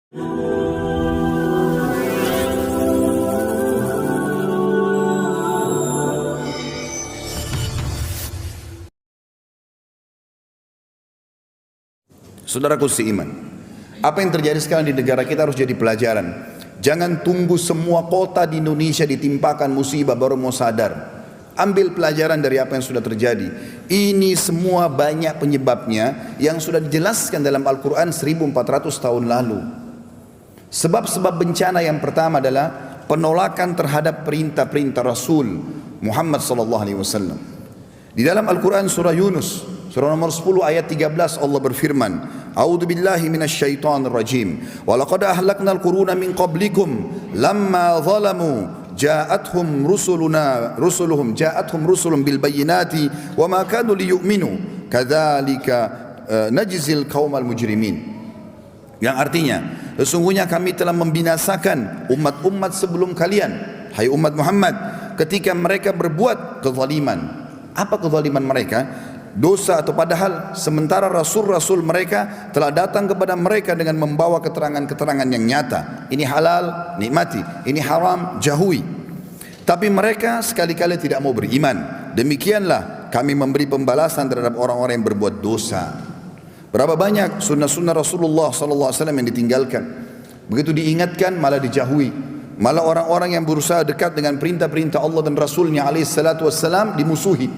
Saudaraku seiman, apa yang terjadi sekarang di negara kita harus jadi pelajaran. Jangan tunggu semua kota di Indonesia ditimpakan musibah baru mau sadar. Ambil pelajaran dari apa yang sudah terjadi. Ini semua banyak penyebabnya yang sudah dijelaskan dalam Al-Quran 1400 tahun lalu. Sebab-sebab bencana yang pertama adalah penolakan terhadap perintah-perintah Rasul Muhammad SAW. Di dalam Al-Quran surah Yunus, surah nomor 10 ayat 13 Allah berfirman, A'udzu billahi minasyaitonir rajim. Wa laqad ahlaknal quruna min qablikum lamma zalamu ja'atuhum rusulun bil bayyinati wa ma kanu liyu'minu kadzalika najzil qaumal mujrimin. Yang artinya, sesungguhnya kami telah membinasakan umat-umat sebelum kalian, hai umat Muhammad, ketika mereka berbuat kezaliman. Apa kezaliman mereka? Dosa, atau padahal sementara rasul-rasul mereka telah datang kepada mereka dengan membawa keterangan-keterangan yang nyata. Ini halal, nikmati. Ini haram, jauhi. Tapi mereka sekali-kali tidak mau beriman. Demikianlah kami memberi pembalasan terhadap orang-orang yang berbuat dosa. Berapa banyak sunnah-sunnah Rasulullah SAW yang ditinggalkan. Begitu diingatkan malah dijauhi. Malah orang-orang yang berusaha dekat dengan perintah-perintah Allah dan Rasulnya SAW dimusuhi.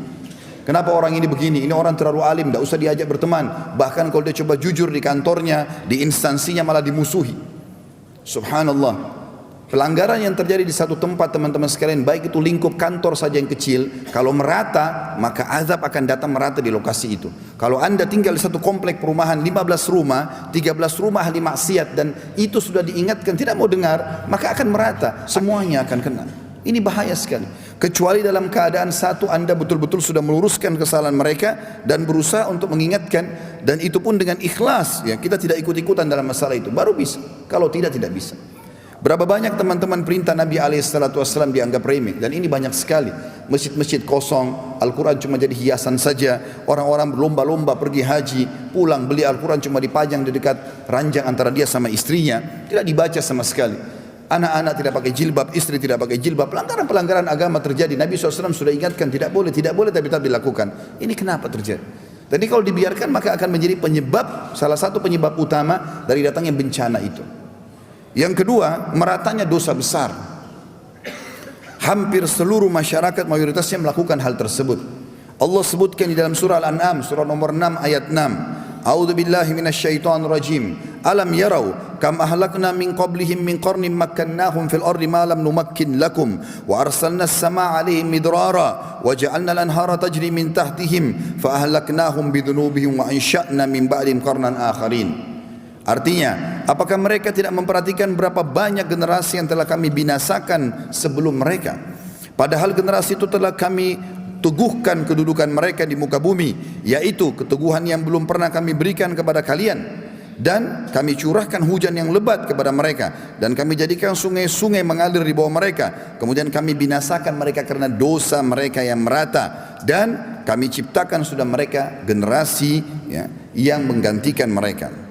Kenapa orang ini begini? Ini orang terlalu alim, tidak usah diajak berteman. Bahkan kalau dia coba jujur di kantornya, di instansinya malah dimusuhi. Subhanallah. Pelanggaran yang terjadi di satu tempat teman-teman sekalian, baik itu lingkup kantor saja yang kecil, kalau merata maka azab akan datang merata di lokasi itu. Kalau anda tinggal di satu komplek perumahan 15 rumah, 13 rumah ahli maksiat, dan itu sudah diingatkan tidak mau dengar, maka akan merata, semuanya akan kena. Ini bahaya sekali. Kecuali dalam keadaan satu, anda betul-betul sudah meluruskan kesalahan mereka dan berusaha untuk mengingatkan, dan itu pun dengan ikhlas, ya, kita tidak ikut-ikutan dalam masalah itu, baru bisa. Kalau tidak, tidak bisa. Berapa banyak teman-teman perintah Nabi SAW dianggap remeh, dan ini banyak sekali. Masjid-masjid kosong, Al-Quran cuma jadi hiasan saja. Orang-orang berlomba-lomba pergi haji, pulang beli Al-Quran cuma dipajang di dekat ranjang antara dia sama istrinya, tidak dibaca sama sekali. Anak-anak tidak pakai jilbab, istri tidak pakai jilbab. Pelanggaran-pelanggaran agama terjadi. Nabi SAW sudah ingatkan tidak boleh, tapi tetap dilakukan. Ini kenapa terjadi? Jadi kalau dibiarkan maka akan menjadi penyebab, salah satu penyebab utama dari datangnya bencana itu. Yang kedua, meratanya dosa besar. Hampir seluruh masyarakat mayoritasnya melakukan hal tersebut. Allah sebutkan di dalam surah Al-An'am, surah nomor 6 ayat 6. A'udzu billahi minasyaitonir rajim. Alam yarau kam ahlakna min qablihim min qarnin makkannahum fil ardi ma lam numakkin lakum wa arsalna as-samaa'a 'alaihim midrara wa ja'alna al-anhara tajri min tahtihim fa ahlaknahum bidhunubihim wa ansha'na min ba'dihim qarnan akharin. Artinya, apakah mereka tidak memperhatikan berapa banyak generasi yang telah kami binasakan sebelum mereka? Padahal generasi itu telah kami teguhkan kedudukan mereka di muka bumi, yaitu keteguhan yang belum pernah kami berikan kepada kalian. Dan kami curahkan hujan yang lebat kepada mereka, dan kami jadikan sungai-sungai mengalir di bawah mereka. Kemudian kami binasakan mereka karena dosa mereka yang merata, dan kami ciptakan sudah mereka generasi, ya, yang menggantikan mereka.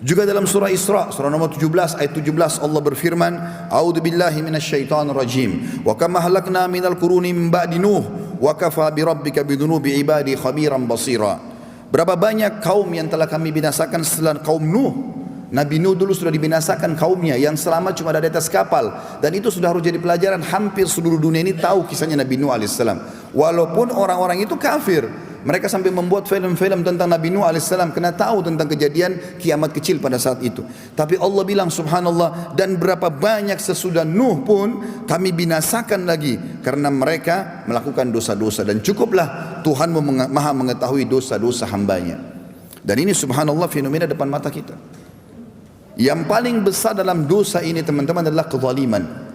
Juga dalam surah Isra, surah nomor 17 ayat 17 Allah berfirman, A'udzu billahi minasyaitonir rajim. Wa kama halakna minal quruni min ba'di Nuh wa kafa bi rabbika bidzunubi ibadi khabiran basira. Berapa banyak kaum yang telah kami binasakan setelah kaum Nuh. Nabi Nuh dulu sudah dibinasakan kaumnya, yang selamat cuma ada di atas kapal, dan itu sudah harus jadi pelajaran. Hampir seluruh dunia ini tahu kisahnya Nabi Nuh alaihissalam. Walaupun orang-orang itu kafir, mereka sampai membuat film-film tentang Nabi Nuh alaihissalam karena tahu tentang kejadian kiamat kecil pada saat itu. Tapi Allah bilang subhanallah, dan berapa banyak sesudah Nuh pun kami binasakan lagi karena mereka melakukan dosa-dosa. Dan cukuplah Tuhan maha mengetahui dosa-dosa hambanya. Dan ini subhanallah fenomena depan mata kita. Yang paling besar dalam dosa ini teman-teman adalah kezaliman.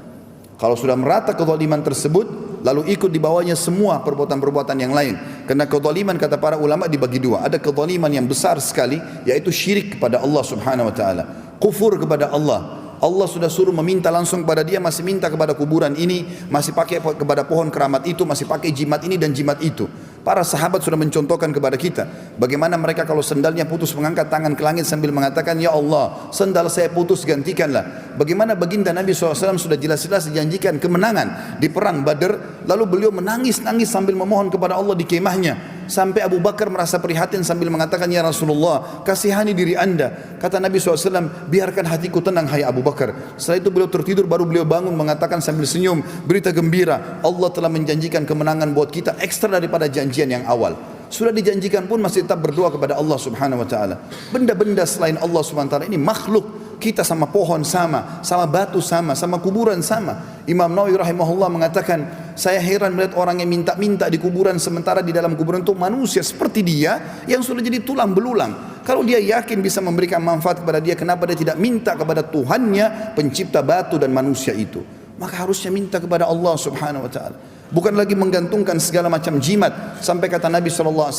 Kalau sudah merata kezaliman tersebut, lalu ikut di bawahnya semua perbuatan-perbuatan yang lain. Karena kezaliman kata para ulama dibagi dua. Ada kezaliman yang besar sekali, yaitu syirik kepada Allah subhanahu wa ta'ala, kufur kepada Allah. Allah sudah suruh meminta langsung kepada dia, masih minta kepada kuburan ini, masih pakai kepada pohon keramat itu, masih pakai jimat ini dan jimat itu. Para sahabat sudah mencontohkan kepada kita bagaimana mereka kalau sendalnya putus mengangkat tangan ke langit sambil mengatakan, ya Allah, sendal saya putus, gantikanlah. Bagaimana baginda Nabi SAW sudah jelas-jelas dijanjikan kemenangan di perang Badar, lalu beliau menangis-nangis sambil memohon kepada Allah di kemahnya. Sampai Abu Bakar merasa prihatin sambil mengatakan, ya Rasulullah, kasihani diri anda. Kata Nabi SAW, biarkan hatiku tenang hai Abu Bakar. Setelah itu beliau tertidur, baru beliau bangun mengatakan sambil senyum, berita gembira, Allah telah menjanjikan kemenangan buat kita ekstra daripada janjian yang awal. Sudah dijanjikan pun masih tetap berdoa kepada Allah Subhanahu wa taala. Benda-benda selain Allah Subhanahu wa taala ini makhluk. Kita sama pohon sama, sama batu sama, sama kuburan sama. Imam Nawawi rahimahullah mengatakan, saya heran melihat orang yang minta-minta di kuburan, sementara di dalam kuburan itu manusia seperti dia yang sudah jadi tulang belulang. Kalau dia yakin bisa memberikan manfaat kepada dia, kenapa dia tidak minta kepada Tuhannya pencipta batu dan manusia itu? Maka harusnya minta kepada Allah Subhanahu wa taala. Bukan lagi menggantungkan segala macam jimat. Sampai kata Nabi SAW,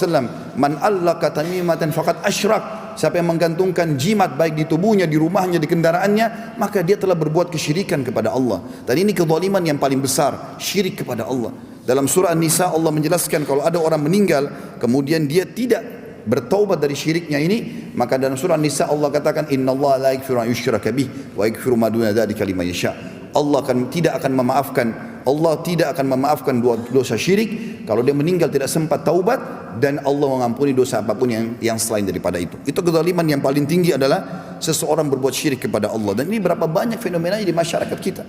man allaka tamimatan faqad asyrak. Siapa yang menggantungkan jimat baik di tubuhnya, di rumahnya, di kendaraannya, maka dia telah berbuat kesyirikan kepada Allah. Dan ini kezaliman yang paling besar, syirik kepada Allah. Dalam surah An-Nisa Allah menjelaskan kalau ada orang meninggal kemudian dia tidak bertaubat dari syiriknya ini, maka dalam surah An-Nisa Allah katakan, innallaha la yaghfiru an yushraka bih wa yaghfiru ma duna dzalika liman yasha. Allah tidak akan memaafkan dosa syirik kalau dia meninggal tidak sempat taubat, dan Allah mengampuni dosa apapun yang selain daripada itu. Itu kezaliman yang paling tinggi adalah seseorang berbuat syirik kepada Allah, dan ini berapa banyak fenomenanya di masyarakat kita.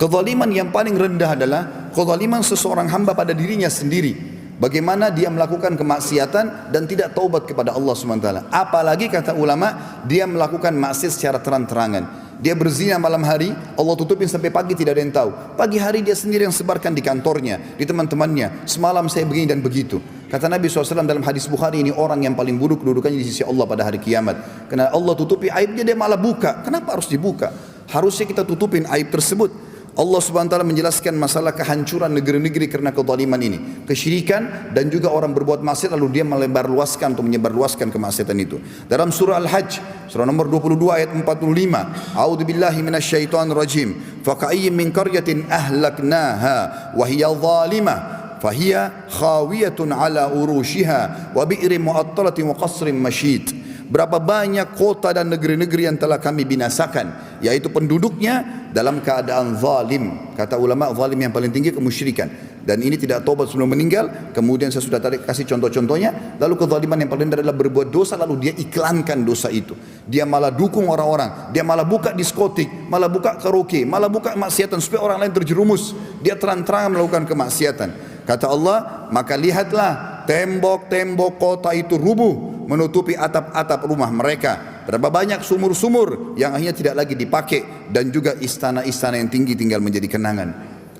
Kezaliman yang paling rendah adalah kezaliman seseorang hamba pada dirinya sendiri. Bagaimana dia melakukan kemaksiatan dan tidak taubat kepada Allah SWT. Apalagi kata ulama, dia melakukan maksiat secara terang-terangan. Dia berzina malam hari, Allah tutupin sampai pagi tidak ada yang tahu. Pagi hari dia sendiri yang sebarkan di kantornya, di teman-temannya. Semalam saya begini dan begitu. Kata Nabi SAW dalam hadis Bukhari, ini orang yang paling buruk kedudukannya di sisi Allah pada hari kiamat. Karena Allah tutupi aibnya, dia malah buka. Kenapa harus dibuka? Harusnya kita tutupin aib tersebut. Allah Subhanahu wa taala menjelaskan masalah kehancuran negeri-negeri karena kezaliman ini, kesyirikan, dan juga orang berbuat maksiat lalu dia melebarluaskan untuk menyebarluaskan kemaksiatan itu. Dalam surah Al-Hajj, surah nomor 22 ayat 45, a'udzubillahi minasyaitonir rajim, faqa'iyyin min qaryatin ahlaknaha wa hiya zalimah fahiya khawiyatun ala urushiha wa bi'rin mu'attalatin wa qasrin masyid. Berapa banyak kota dan negeri-negeri yang telah kami binasakan, yaitu penduduknya dalam keadaan zalim. Kata ulama, zalim yang paling tinggi kemusyrikan, dan ini tidak taubat sebelum meninggal. Kemudian saya sudah kasih contoh-contohnya. Lalu kezaliman yang paling rendah adalah berbuat dosa lalu dia iklankan dosa itu. Dia malah dukung orang-orang, dia malah buka diskotik, malah buka karaoke, malah buka maksiatan supaya orang lain terjerumus. Dia terang-terangan melakukan kemaksiatan. Kata Allah, maka lihatlah tembok-tembok kota itu rubuh menutupi atap-atap rumah mereka. Berapa banyak sumur-sumur yang akhirnya tidak lagi dipakai, dan juga istana-istana yang tinggi tinggal menjadi kenangan.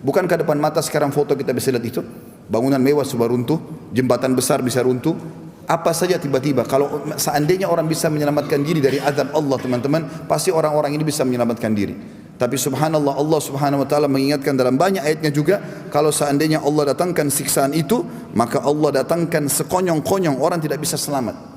Bukankah depan mata sekarang foto kita bisa lihat itu? Bangunan mewah sudah runtuh, jembatan besar bisa runtuh. Apa saja tiba-tiba. Kalau seandainya orang bisa menyelamatkan diri dari azab Allah, teman-teman, pasti orang-orang ini bisa menyelamatkan diri. Tapi subhanallah, Allah Subhanahu wa taala mengingatkan dalam banyak ayatnya juga, kalau seandainya Allah datangkan siksaan itu, maka Allah datangkan sekonyong-konyong, orang tidak bisa selamat.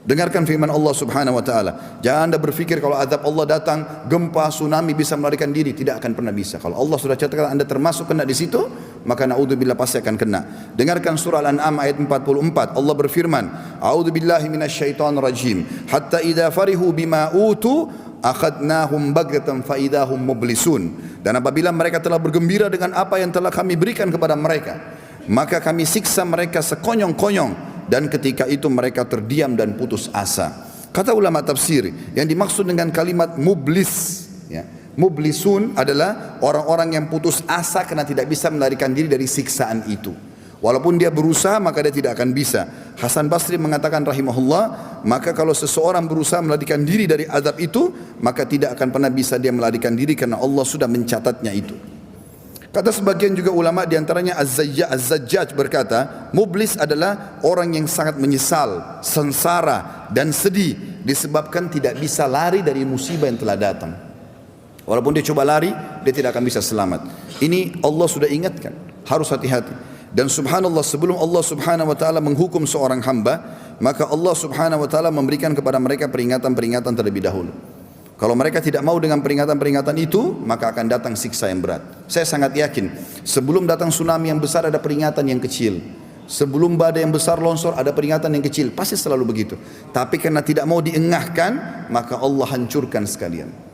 Dengarkan firman Allah Subhanahu wa taala. Jangan Anda berpikir kalau azab Allah datang, gempa, tsunami bisa melarikan diri, tidak akan pernah bisa. Kalau Allah sudah catatkan Anda termasuk kena di situ, maka naudzubillah pasti akan kena. Dengarkan surah Al-An'am ayat 44. Allah berfirman, a'udzubillahi minasyaitonir rajim. Hatta idza farihu bima utu akhadnahum bagatan fa idahum mublisun. Dan apabila mereka telah bergembira dengan apa yang telah kami berikan kepada mereka, maka kami siksa mereka sekonyong-konyong, dan ketika itu mereka terdiam dan putus asa. Kata ulama tafsir, yang dimaksud dengan kalimat mublis, ya, mublisun adalah orang-orang yang putus asa karena tidak bisa melarikan diri dari siksaan itu. Walaupun dia berusaha, maka dia tidak akan bisa. Hasan Basri mengatakan rahimahullah, maka kalau seseorang berusaha melarikan diri dari azab itu, maka tidak akan pernah bisa dia melarikan diri karena Allah sudah mencatatnya itu. Kata sebagian juga ulama, diantaranya Az-Zajjaj berkata, mublis adalah orang yang sangat menyesal, sengsara dan sedih disebabkan tidak bisa lari dari musibah yang telah datang. Walaupun dia coba lari, dia tidak akan bisa selamat. Ini Allah sudah ingatkan, harus hati-hati. Dan subhanallah, sebelum Allah Subhanahu wa taala menghukum seorang hamba, maka Allah Subhanahu wa taala memberikan kepada mereka peringatan-peringatan terlebih dahulu. Kalau mereka tidak mau dengan peringatan-peringatan itu, maka akan datang siksa yang berat. Saya sangat yakin sebelum datang tsunami yang besar ada peringatan yang kecil. Sebelum badai yang besar longsor ada peringatan yang kecil, pasti selalu begitu. Tapi karena tidak mau diengahkan, maka Allah hancurkan sekalian.